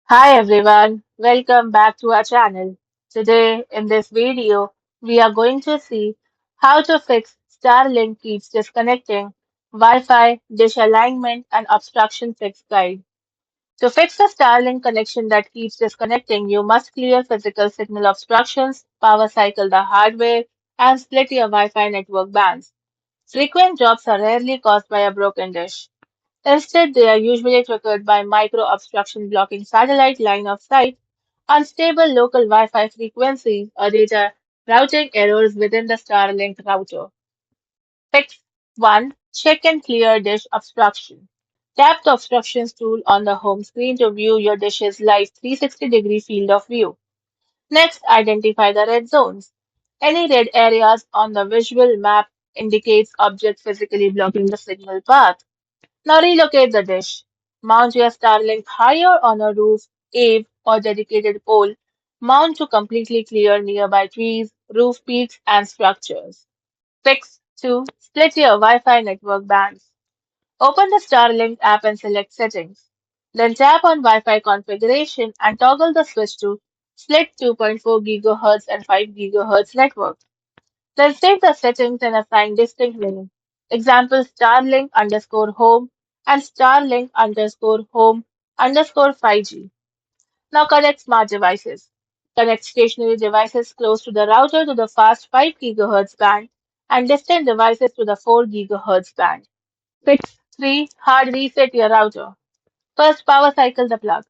Hi everyone, welcome back to our channel. Today in this video, we are going to see how to fix Starlink keeps disconnecting, Wi-Fi, dish alignment and obstruction fix guide. To fix the Starlink connection that keeps disconnecting, you must clear physical signal obstructions, power cycle the hardware, and split your Wi-Fi network bands. Frequent drops are rarely caused by a broken dish. Instead, they are usually triggered by micro-obstruction blocking satellite line of sight, unstable local Wi-Fi frequencies, or data routing errors within the Starlink router. Fix 1. Check and clear dish obstruction. Tap the obstructions tool on the home screen to view your dish's live 360-degree field of view. Next, identify the red zones. Any red areas on the visual map indicates object physically blocking the signal path. Now relocate the dish. Mount your Starlink higher on a roof, eave, or dedicated pole. Mount to completely clear nearby trees, roof peaks, and structures. Fix 2. Split your Wi-Fi network bands. Open the Starlink app and select Settings. Then tap on Wi-Fi configuration and toggle the switch to Split 2.4 GHz and 5 GHz network. Then save the settings and assign distinct names. Example Starlink underscore home and Starlink underscore home underscore 5G. Now connect smart devices. Connect stationary devices close to the router to the fast 5 GHz band and distant devices to the 4 GHz band. Fix 3. Hard reset your router. First, power cycle the plug.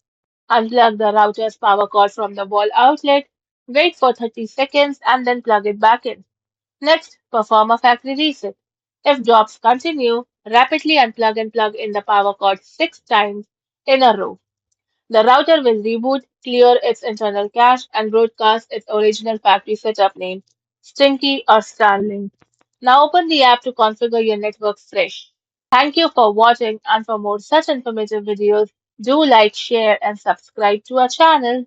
Unplug the router's power cord from the wall outlet. Wait for 30 seconds and then plug it back in. Next, perform a factory reset. If drops continue, rapidly unplug and plug in the power cord 6 times in a row. The router will reboot, clear its internal cache, and broadcast its original factory setup name, Stinky or Starlink. Now open the app to configure your network fresh. Thank you for watching, and for more such informative videos, do like, share, and subscribe to our channel.